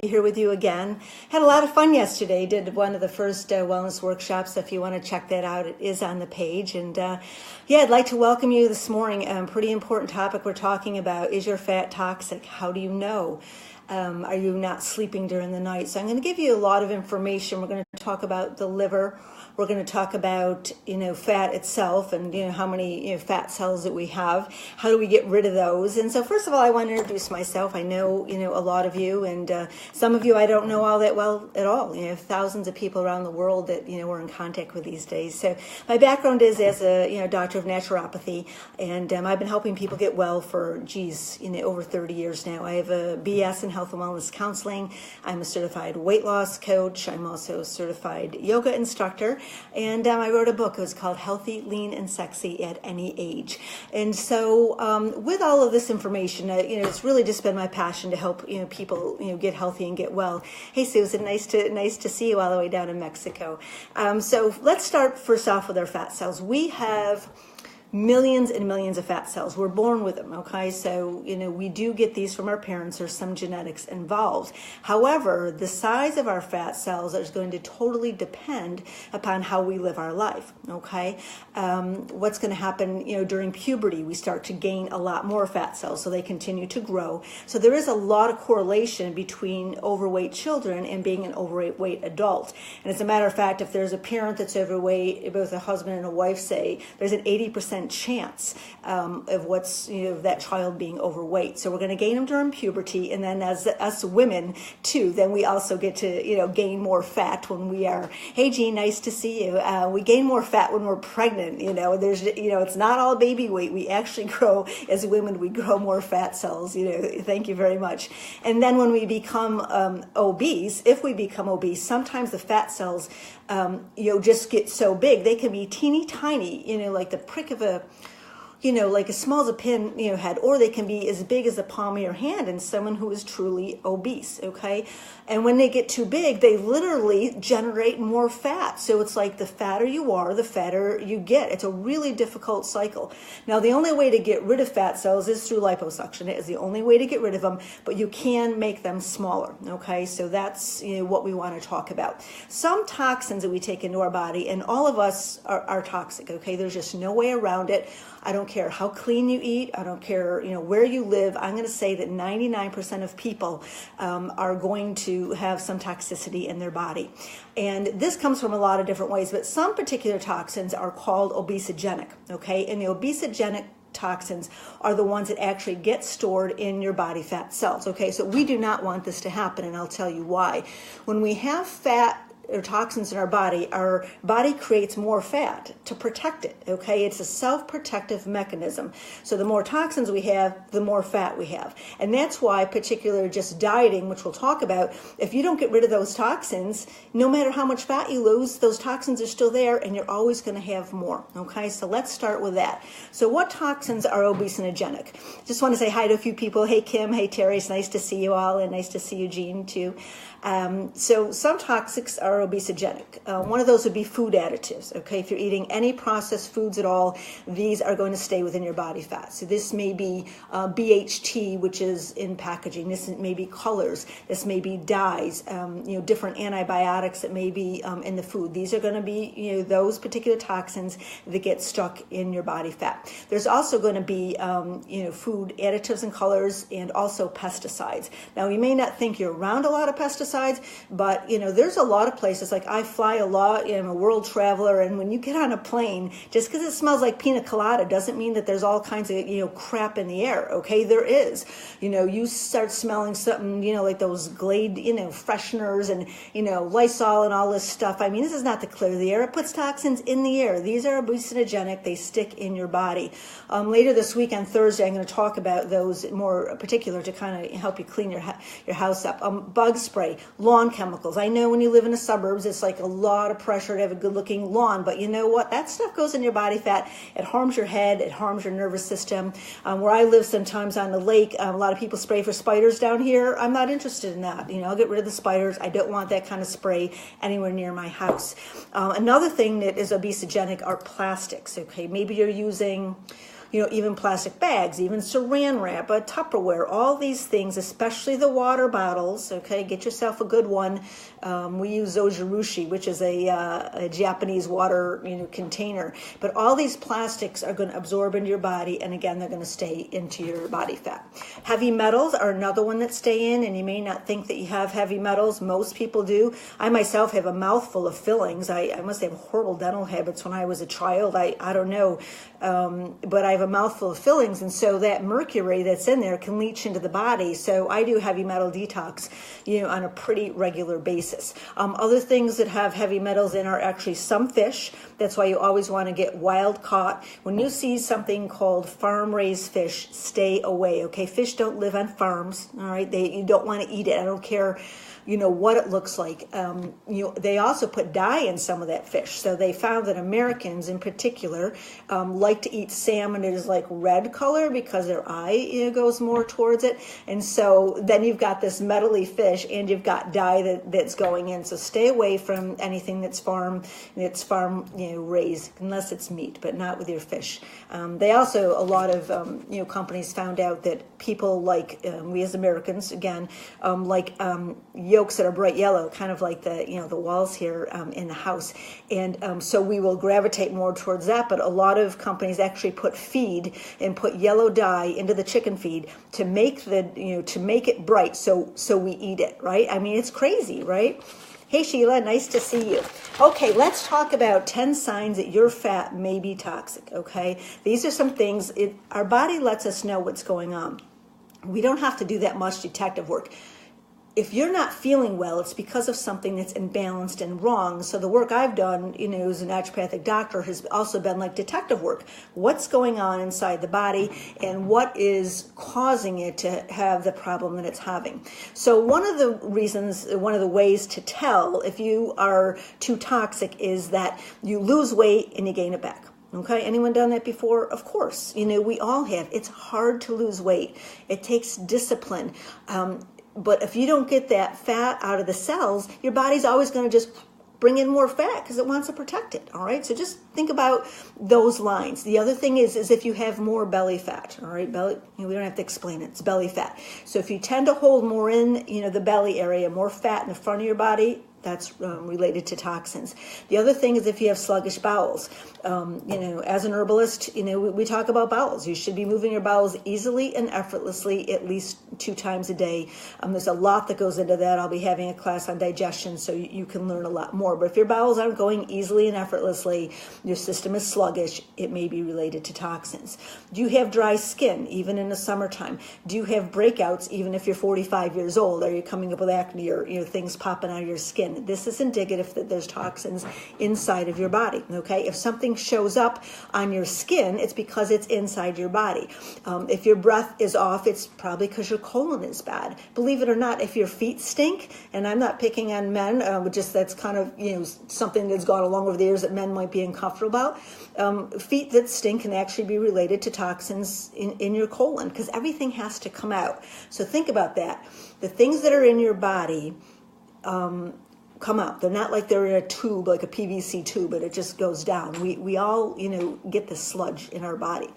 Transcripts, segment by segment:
here with you again. Had a lot of fun yesterday. Did one of the first wellness workshops. If you want to check that out, it is on the page. And yeah, I'd like to welcome you this morning. Pretty important topic we're talking about. Is your fat toxic? How do you know? Are you not sleeping during the night? So I'm going to give you a lot of information. We're going to talk about the liver. We're going to talk about, fat itself and, how many, fat cells that we have. How do we get rid of those? And so first of all, I want to introduce myself. I know, a lot of you, and some of you I don't know all that well at all. Thousands of people around the world that, we're in contact with these days. So my background is as a, doctor of naturopathy, and I've been helping people get well for, over 30 years now. I have a BS in health and wellness counseling. I'm a certified weight loss coach. I'm also a certified yoga instructor. And I wrote a book. It was called Healthy, Lean, and Sexy at Any Age. And so with all of this information, it's really just been my passion to help people get healthy and get well. Hey, Susan, nice to see you all the way down in Mexico. So let's start first off with our fat cells. We have millions and millions of fat cells. We're born with them, okay? So, we do get these from our parents. There's some genetics involved. However, the size of our fat cells is going to totally depend upon how we live our life, okay? What's going to happen, during puberty, we start to gain a lot more fat cells, so they continue to grow. So there is a lot of correlation between overweight children and being an overweight adult. And as a matter of fact, if there's a parent that's overweight, both a husband and a wife say, there's an 80% chance of what's that child being overweight. So we're going to gain them during puberty, and then as us women too, then we also get to gain more fat when we are. Hey Jean, nice to see you. We gain more fat when we're pregnant. There's it's not all baby weight. We actually grow as women. We grow more fat cells. Thank you very much. And then when we become obese, if we become obese, sometimes the fat cells just get so big. They can be teeny tiny, like the prick of a, like as small as a pin, head, or they can be as big as the palm of your hand in someone who is truly obese, okay? And when they get too big, they literally generate more fat. So it's like the fatter you are, the fatter you get. It's a really difficult cycle. Now, the only way to get rid of fat cells is through liposuction. It is the only way to get rid of them, but you can make them smaller, okay? So that's what we want to talk about. Some toxins that we take into our body, and all of us are toxic, okay? There's just no way around it. I don't care how clean you eat. I don't care, where you live. I'm going to say that 99% of people are going to have some toxicity in their body. And this comes from a lot of different ways, but some particular toxins are called obesogenic, okay? And the obesogenic toxins are the ones that actually get stored in your body fat cells, okay? So we do not want this to happen, and I'll tell you why. When we have fat or toxins in our body creates more fat to protect it, okay? It's a self-protective mechanism. So the more toxins we have, the more fat we have. And that's why particular just dieting, which we'll talk about, if you don't get rid of those toxins, no matter how much fat you lose, those toxins are still there and you're always going to have more, okay? So let's start with that. So what toxins are obesogenic? Just want to say hi to a few people. Hey, Kim. Hey, Terry. It's nice to see you all, and nice to see you, Jean, too. So some toxics are obesogenic. One of those would be food additives, okay? If you're eating any processed foods at all, these are going to stay within your body fat. So this may be BHT, which is in packaging. This may be colors. This may be dyes, different antibiotics that may be in the food. These are going to be, those particular toxins that get stuck in your body fat. There's also going to be, food additives and colors, and also pesticides. Now, you may not think you're around a lot of pesticides, but there's a lot of places. Like I fly a lot, I'm a world traveler, and when you get on a plane, just because it smells like pina colada doesn't mean that there's all kinds of crap in the air. Okay, there is. You start smelling something, like those Glade, fresheners and Lysol and all this stuff. I mean, this is not to clear the air. It puts toxins in the air. These are obesogenic. They stick in your body. Later this week on Thursday, I'm going to talk about those more particular to kind of help you clean your house up. Bug spray. Lawn chemicals. I know when you live in the suburbs, it's like a lot of pressure to have a good-looking lawn, but you know what? That stuff goes in your body fat. It harms your head. It harms your nervous system. Where I live sometimes on the lake, a lot of people spray for spiders down here. I'm not interested in that. I'll get rid of the spiders. I don't want that kind of spray anywhere near my house. Another thing that is obesogenic are plastics, okay? Maybe you're using even plastic bags, even saran wrap, Tupperware, all these things, especially the water bottles. Okay, get yourself a good one. We use Ojirushi, which is a Japanese water container. But all these plastics are going to absorb into your body, and again, they're going to stay into your body fat. Heavy metals are another one that stay in, and you may not think that you have heavy metals. Most people do. I myself have a mouthful of fillings. I must have horrible dental habits when I was a child. I don't know, but I have a mouthful of fillings, and so that mercury that's in there can leach into the body. So I do heavy metal detox, on a pretty regular basis. Other things that have heavy metals in are actually some fish. That's why you always want to get wild caught. When you see something called farm-raised fish, stay away, okay? Fish don't live on farms, all right? You don't want to eat it. I don't care what it looks like. They also put dye in some of that fish. So they found that Americans in particular like to eat salmon. It is like red color because their eye goes more towards it. And so then you've got this metally fish and you've got dye that's going in. So stay away from anything that's farm raised, unless it's meat, but not with your fish. They also, a lot of companies found out that people like, we as Americans, again, like yolks that are bright yellow, kind of like the walls here in the house, and so we will gravitate more towards that. But a lot of companies actually put feed and put yellow dye into the chicken feed to make to make it bright, so we eat it, right? I mean, it's crazy, right? Hey Sheila, nice to see you. Okay, let's talk about 10 signs that your fat may be toxic, okay? These are some things, our body lets us know what's going on. We don't have to do that much detective work. If you're not feeling well, it's because of something that's imbalanced and wrong. So the work I've done, as a naturopathic doctor, has also been like detective work. What's going on inside the body and what is causing it to have the problem that it's having? So one of the ways to tell if you are too toxic is that you lose weight and you gain it back. Okay, anyone done that before? Of course, we all have. It's hard to lose weight. It takes discipline. But if you don't get that fat out of the cells, your body's always going to just bring in more fat because it wants to protect it. All right. So just think about those lines. The other thing is if you have more belly fat. All right. Belly, we don't have to explain it. It's belly fat. So if you tend to hold more in, the belly area, more fat in the front of your body, that's related to toxins. The other thing is if you have sluggish bowels. As an herbalist, we talk about bowels. You should be moving your bowels easily and effortlessly at least 2 times a day. There's a lot that goes into that. I'll be having a class on digestion, so you can learn a lot more. But if your bowels aren't going easily and effortlessly, your system is sluggish, it may be related to toxins. Do you have dry skin, even in the summertime? Do you have breakouts, even if you're 45 years old? Are you coming up with acne or things popping out of your skin? This is indicative that there's toxins inside of your body, okay? If something shows up on your skin, it's because it's inside your body. If your breath is off, it's probably because your colon is bad. Believe it or not, if your feet stink, and I'm not picking on men, just that's kind of, something that's gone along over the years that men might be uncomfortable about. Feet that stink can actually be related to toxins in your colon because everything has to come out. So think about that. The things that are in your body, come out. They're not like they're in a tube, like a PVC tube, but it just goes down. We all, get the sludge in our body.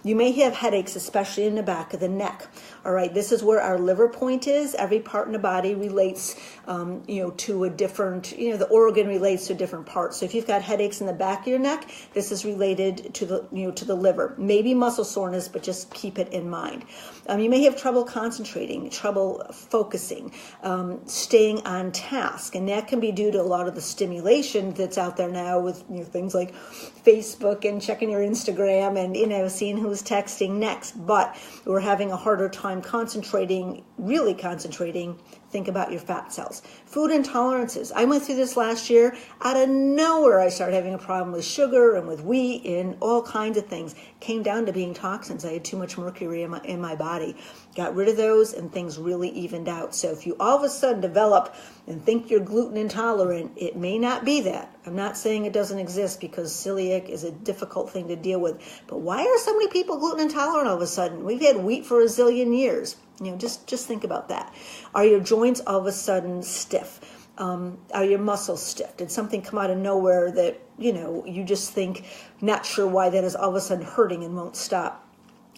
You may have headaches, especially in the back of the neck. All right, this is where our liver point is. Every part in the body relates, to a different, the organ relates to a different part. So if you've got headaches in the back of your neck, this is related to the, to the liver. Maybe muscle soreness, but just keep it in mind. You may have trouble concentrating, trouble focusing, staying on task, and that can be due to a lot of the stimulation that's out there now with things like Facebook and checking your Instagram and seeing who's texting next. But we're having a harder time concentrating, really concentrating. Think about your fat cells. Food intolerances. I went through this last year. Out of nowhere, I started having a problem with sugar and with wheat and all kinds of things. Came down to being toxins. I had too much mercury in my body. Got rid of those and things really evened out. So if you all of a sudden develop and think you're gluten intolerant, it may not be that. I'm not saying it doesn't exist because celiac is a difficult thing to deal with. But why are so many people gluten intolerant all of a sudden? We've had wheat for a zillion years. Just think about that. Are your joints all of a sudden stiff? Are your muscles stiff? Did something come out of nowhere that, you just think, not sure why that is all of a sudden hurting and won't stop?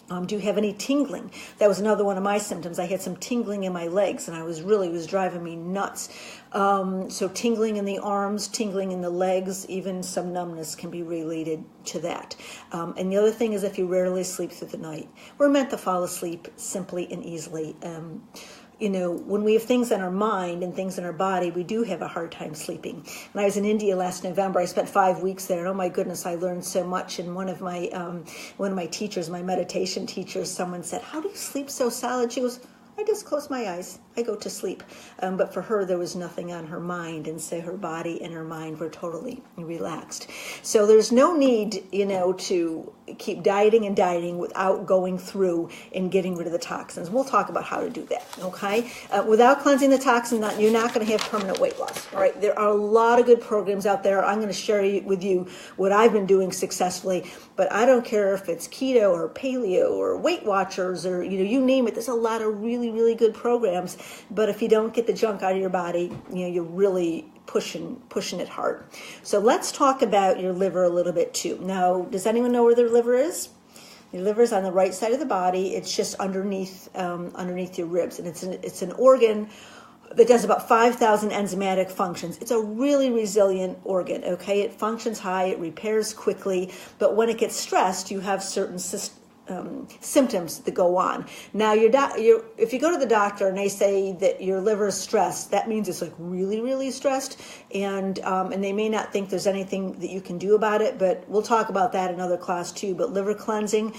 Do you have any tingling? That was another one of my symptoms. I had some tingling in my legs, and it was driving me nuts. So tingling in the arms, tingling in the legs, even some numbness can be related to that. And the other thing is if you rarely sleep through the night. We're meant to fall asleep simply and easily. When we have things in our mind and things in our body, we do have a hard time sleeping. When I was in India last November, I spent 5 weeks there, and oh my goodness, I learned so much. And one of my teachers, my meditation teachers, someone said, "How do you sleep so solid?" She goes, "I just close my eyes. I go to sleep." But for her, there was nothing on her mind, and so her body and her mind were totally relaxed. So there's no need, to keep dieting without going through and getting rid of the toxins. We'll talk about how to do that, okay? Without cleansing the toxins, you're not going to have permanent weight loss, all right? There are a lot of good programs out there. I'm going to share with you what I've been doing successfully, but I don't care if it's keto or paleo or Weight Watchers or, you name it. There's a lot of really, really good programs, but if you don't get the junk out of your body, you're really pushing it hard. So let's talk about your liver a little bit too. Now, does anyone know where their liver is? Your liver is on the right side of the body. It's just underneath your ribs, and it's an organ that does about 5,000 enzymatic functions. It's a really resilient organ. Okay, it functions high, it repairs quickly, but when it gets stressed, you have certain symptoms that go on. Now, if you go to the doctor and they say that your liver is stressed, that means it's like really, really stressed, and they may not think there's anything that you can do about it, but we'll talk about that in another class too. But liver cleansing,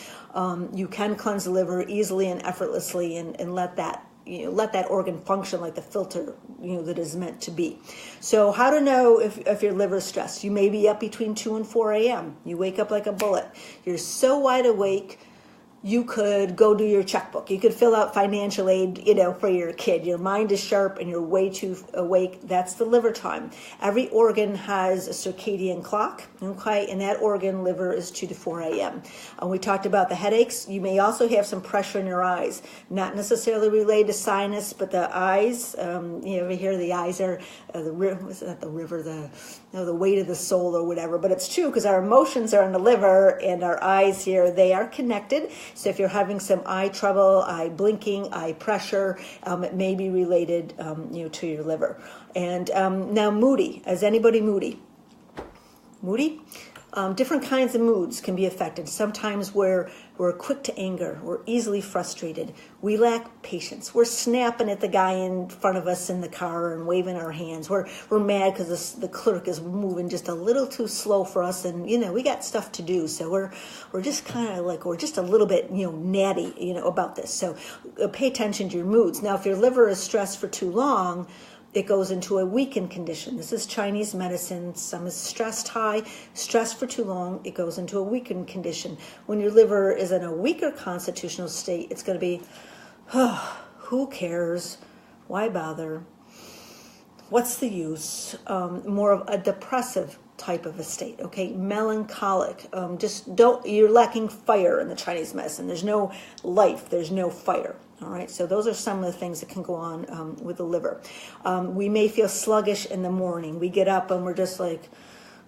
you can cleanse the liver easily and effortlessly, and let that organ function like the filter, that is meant to be. So how to know if your liver is stressed? You may be up between 2 and 4 a.m. You wake up like a bullet. You're so wide awake, you could go do your checkbook. You could fill out financial aid, for your kid. Your mind is sharp and you're way too awake. That's the liver time. Every organ has a circadian clock, okay? And that organ, liver, is 2 to 4 a.m. We talked about the headaches. You may also have some pressure in your eyes, not necessarily related to sinus, but the eyes, over here the eyes are the weight of the soul or whatever. But it's true because our emotions are in the liver and our eyes here, they are connected. So if you're having some eye trouble, eye blinking, eye pressure, it may be related, to your liver. And now moody. Is anybody moody? Moody? Different kinds of moods can be affected. Sometimes we're quick to anger. We're easily frustrated. We lack patience. We're snapping at the guy in front of us in the car and waving our hands. We're mad because the clerk is moving just a little too slow for us, and we got stuff to do. So we're just kind of like, we're just a little bit natty about this. So pay attention to your moods. Now, if your liver is stressed for too long, it goes into a weakened condition. This is Chinese medicine. Some is stressed high, stressed for too long, it goes into a weakened condition. When your liver is in a weaker constitutional state, it's going to be, who cares? Why bother? What's the use? More of a depressive type of a state, okay? Melancholic. You're lacking fire in the Chinese medicine. There's no life, there's no fire. All right, so those are some of the things that can go on with the liver. We may feel sluggish in the morning. We get up and we're just like,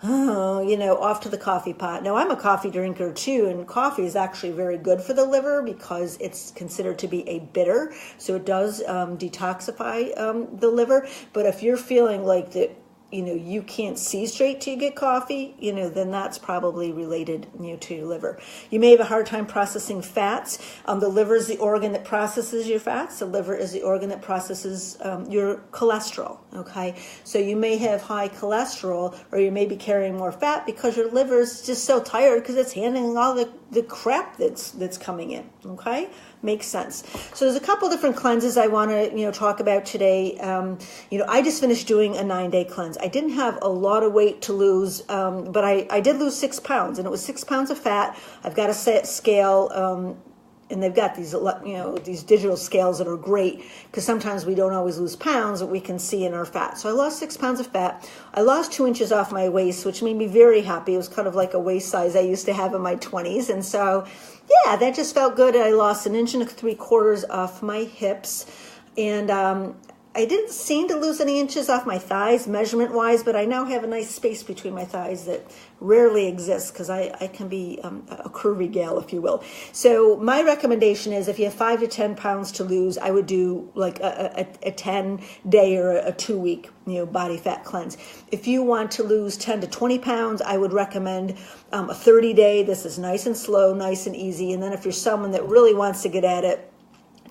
off to the coffee pot. Now, I'm a coffee drinker too, and coffee is actually very good for the liver because it's considered to be a bitter, so it does detoxify the liver. But if you're feeling like that, you can't see straight till you get coffee, then that's probably related, to your liver. You may have a hard time processing fats. The liver is the organ that processes your fats. The liver is the organ that processes your cholesterol, okay? So you may have high cholesterol, or you may be carrying more fat because your liver is just so tired because it's handling all the crap that's coming in, okay? Makes sense. So there's a couple different cleanses I want to talk about today. I just finished doing a 9-day cleanse. I didn't have a lot of weight to lose, but I did lose 6 pounds, and it was 6 pounds of fat. I've got a set scale, and they've got these digital scales that are great because sometimes we don't always lose pounds that we can see in our fat. So I lost 6 pounds of fat. I lost 2 inches off my waist, which made me very happy. It was kind of like a waist size I used to have in my 20s, and so yeah, that just felt good. I lost 1 3/4 inches off my hips, and I didn't seem to lose any inches off my thighs measurement-wise, but I now have a nice space between my thighs that rarely exists because I can be a curvy gal, if you will. So my recommendation is if you have 5 to 10 pounds to lose, I would do like a 10-day or a 2-week body fat cleanse. If you want to lose 10 to 20 pounds, I would recommend a 30-day. This is nice and slow, nice and easy. And then if you're someone that really wants to get at it,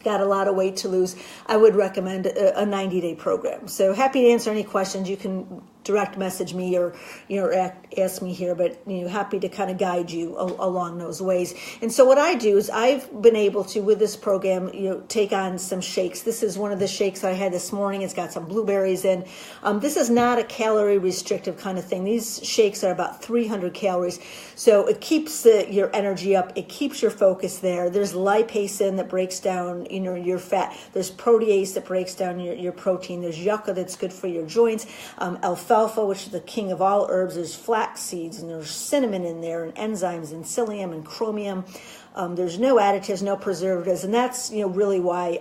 got a lot of weight to lose, I would recommend a 90-day program. So happy to answer any questions. You can direct message me or ask me here, but happy to kind of guide you along those ways. And so what I do is I've been able to, with this program, take on some shakes. This is one of the shakes I had this morning. It's got some blueberries in. This is not a calorie restrictive kind of thing. These shakes are about 300 calories, so it keeps your energy up. It keeps your focus there. There's lipase that breaks down your fat. There's protease that breaks down your protein. There's yucca that's good for your joints. Alfalfa, which is the king of all herbs. There's flax seeds, and there's cinnamon in there, and enzymes, and psyllium, and chromium. There's no additives, no preservatives, and that's really why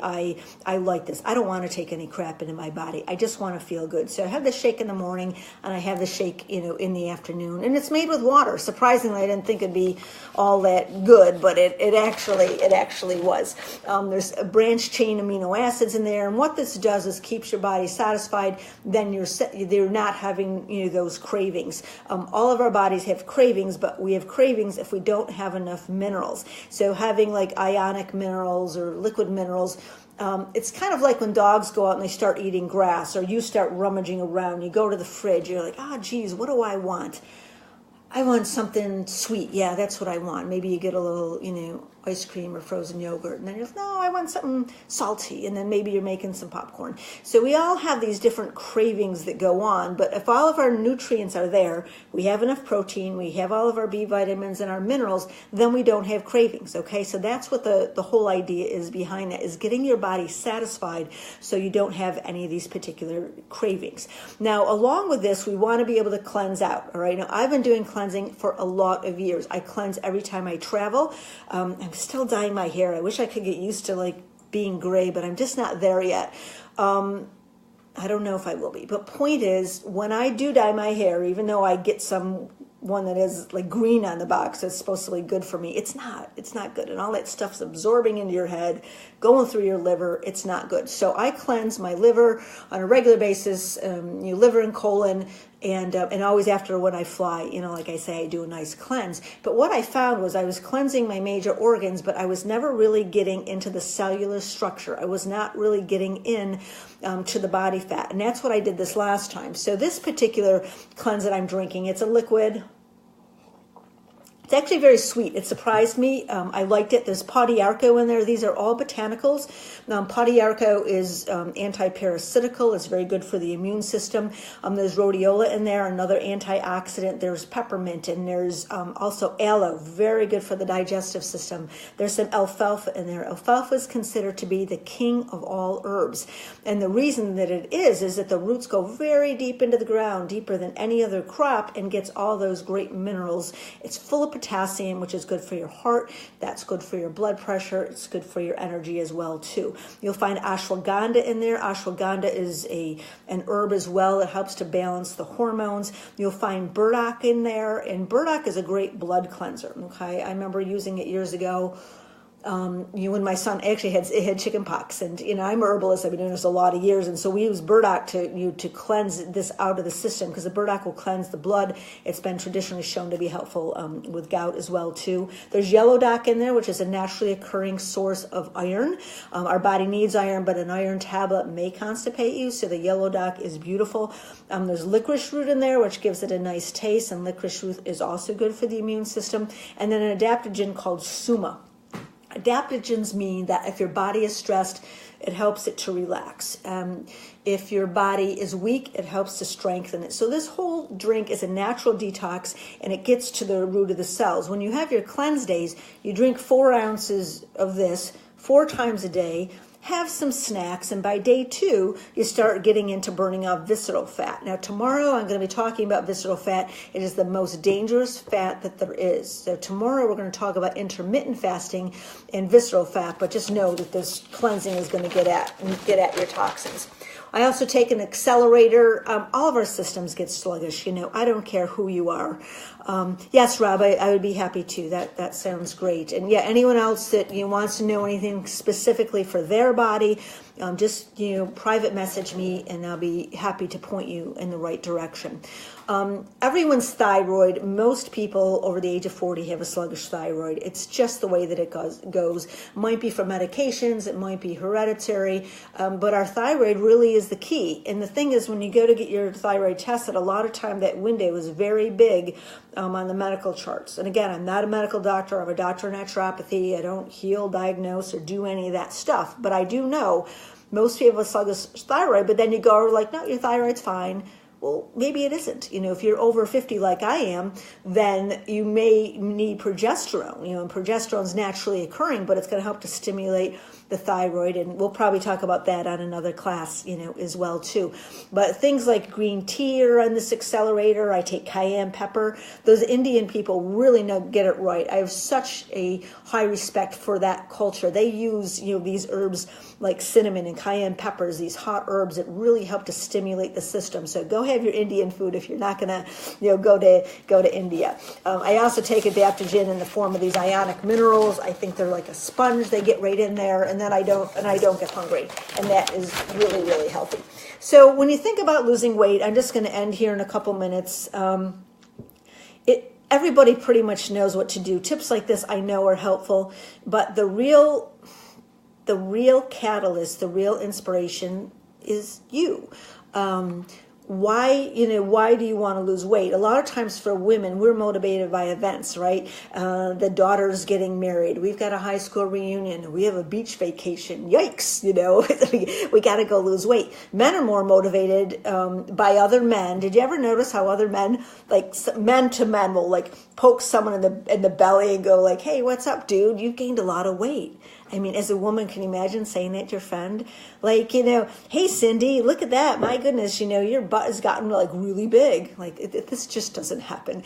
I like this. I don't want to take any crap into my body. I just want to feel good. So I have the shake in the morning, and I have the shake in the afternoon, and it's made with water. Surprisingly, I didn't think it'd be all that good, but it actually was. There's a branched chain amino acids in there, and what this does is keeps your body satisfied. Then you're not having those cravings. All of our bodies have cravings, but we have cravings if we don't have enough minerals. So having like ionic minerals or liquid minerals, it's kind of like when dogs go out and they start eating grass, or you start rummaging around. You go to the fridge, you're like, geez, what do I want? I want something sweet. Yeah, that's what I want. Maybe you get a little, ice cream or frozen yogurt. And then you're like, no, I want something salty. And then maybe you're making some popcorn. So we all have these different cravings that go on. But if all of our nutrients are there, we have enough protein, we have all of our B vitamins and our minerals, then we don't have cravings. Okay, so that's what the whole idea is behind that, is getting your body satisfied so you don't have any of these particular cravings. Now, along with this, we want to be able to cleanse out. All right, now I've been doing cleansing for a lot of years. I cleanse every time I travel. I'm still dyeing my hair. I wish I could get used to like being gray, but I'm just not there yet. I don't know if I will be. But point is, when I do dye my hair, even though I get some one that is like green on the box that's supposed to be good for me, it's not good. And all that stuff's absorbing into your head, going through your liver. It's not good. So I cleanse my liver on a regular basis, liver and colon, and always after when I fly, like I say, I do a nice cleanse. But what I found was I was cleansing my major organs, but I was never really getting into the cellular structure. I was not really getting in to the body fat. And that's what I did this last time. So this particular cleanse that I'm drinking, it's a liquid. It's actually very sweet. It surprised me. I liked it. There's Podiarco in there. These are all botanicals. Podiarco is anti-parasitical. It's very good for the immune system. There's rhodiola in there, another antioxidant. There's peppermint, and there's also aloe, very good for the digestive system. There's some alfalfa in there. Alfalfa is considered to be the king of all herbs. And the reason that it is that the roots go very deep into the ground, deeper than any other crop, and gets all those great minerals. It's full of potassium, which is good for your heart. That's good for your blood pressure. It's good for your energy as well too. You'll find ashwagandha in there. Ashwagandha is an herb as well. It helps to balance the hormones. You'll find burdock in there, and burdock is a great blood cleanser. Okay, I remember using it years ago. When my son actually had chicken pox, and I'm a herbalist. I've been doing this a lot of years, and so we use burdock to cleanse this out of the system, because the burdock will cleanse the blood. It's been traditionally shown to be helpful with gout as well too. There's yellow dock in there, which is a naturally occurring source of iron. Our body needs iron, but an iron tablet may constipate you, so the yellow dock is beautiful. There's licorice root in there, which gives it a nice taste, and licorice root is also good for the immune system. And then an adaptogen called suma. Adaptogens mean that if your body is stressed, it helps it to relax. If your body is weak, it helps to strengthen it. So this whole drink is a natural detox, and it gets to the root of the cells. When you have your cleanse days, you drink 4 ounces of this 4 times a day. Have some snacks, and by day 2, you start getting into burning off visceral fat. Now, tomorrow I'm going to be talking about visceral fat. It is the most dangerous fat that there is. So tomorrow we're going to talk about intermittent fasting and visceral fat, but just know that this cleansing is going to get at your toxins. I also take an accelerator. All of our systems get sluggish. I don't care who you are. Yes, Rob, I would be happy to. That sounds great. And yeah, anyone else that wants to know anything specifically for their body, just private message me, and I'll be happy to point you in the right direction. Everyone's thyroid, most people over the age of 40 have a sluggish thyroid. It's just the way that it goes. Might be from medications, it might be hereditary, but our thyroid really is the key. And the thing is, when you go to get your thyroid tested, a lot of time that window is very big on the medical charts. And again, I'm not a medical doctor. I'm a doctor of naturopathy. I don't heal, diagnose, or do any of that stuff. But I do know most people have a sluggish thyroid, but then you go like, no, your thyroid's fine. Well, maybe it isn't. If you're over 50 like I am, then you may need progesterone. And progesterone's naturally occurring, but it's going to help to stimulate the thyroid, and we'll probably talk about that on another class, as well too. But things like green tea are on this accelerator. I take cayenne pepper. Those Indian people really get it right. I have such a high respect for that culture. They use, these herbs like cinnamon and cayenne peppers, these hot herbs that really help to stimulate the system. So go have your Indian food if you're not going to, go to India. I also take adaptogen in the form of these ionic minerals. I think they're like a sponge. They get right in there, and then I don't get hungry, and that is really, really healthy. So when you think about losing weight, I'm just going to end here in a couple minutes. Everybody pretty much knows what to do. Tips like this I know are helpful, but the real catalyst, the real inspiration is you. Why do you want to lose weight? A lot of times for women, we're motivated by events, right? The daughter's getting married. We've got a high school reunion. We have a beach vacation. Yikes, we got to go lose weight. Men are more motivated by other men. Did you ever notice how other men, like men to men, will like poke someone in the belly and go like, "Hey, what's up, dude? You've gained a lot of weight." I mean, as a woman, can you imagine saying that to your friend? Like, "Hey, Cindy, look at that. My goodness, your butt has gotten like really big." Like, this just doesn't happen.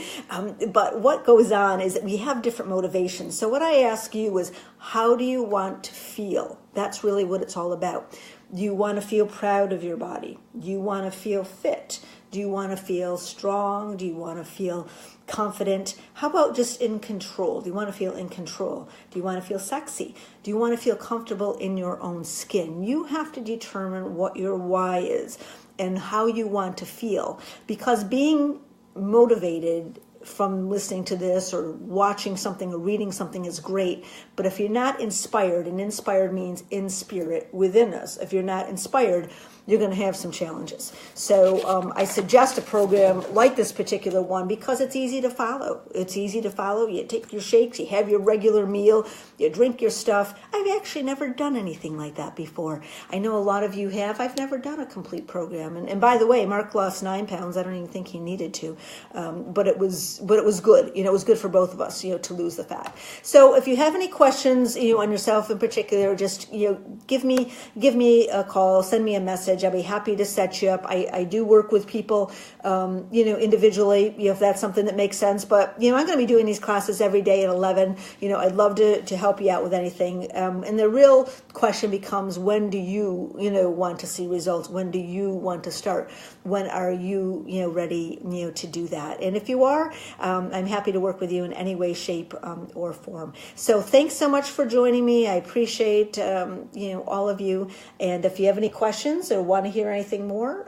But what goes on is that we have different motivations. So what I ask you is, how do you want to feel? That's really what it's all about. Do you want to feel proud of your body? Do you want to feel fit? Do you want to feel strong? Do you want to feel confident? How about just in control? Do you want to feel in control? Do you want to feel sexy? Do you want to feel comfortable in your own skin? You have to determine what your why is and how you want to feel, because being motivated from listening to this or watching something or reading something is great, but if you're not inspired, and inspired means in spirit within us, if you're not inspired, you're going to have some challenges. So I suggest a program like this particular one because it's easy to follow. It's easy to follow. You take your shakes, you have your regular meal, you drink your stuff. I've actually never done anything like that before. I know a lot of you have. I've never done a complete program. And by the way, Mark lost 9 pounds. I don't even think he needed to. But it was good. It was good for both of us, to lose the fat. So if you have any questions, on yourself in particular, just, give me a call, send me a message. I'll be happy to set you up. I do work with people, individually, if that's something that makes sense. But, I'm going to be doing these classes every day at 11. I'd love to help you out with anything. And the real question becomes, when do you, want to see results? When do you want to start? When are you, ready, to do that? And if you are, I'm happy to work with you in any way, shape, or form. So thanks so much for joining me. I appreciate, all of you. And if you have any questions or want to hear anything more,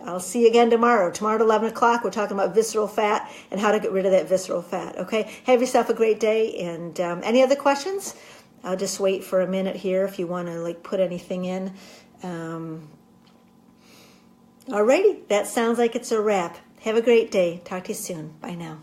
I'll see you again tomorrow. Tomorrow at 11 o'clock, we're talking about visceral fat and how to get rid of that visceral fat. Okay? Have yourself a great day. And any other questions? I'll just wait for a minute here if you want to put anything in. Alrighty, that sounds like it's a wrap. Have a great day. Talk to you soon. Bye now.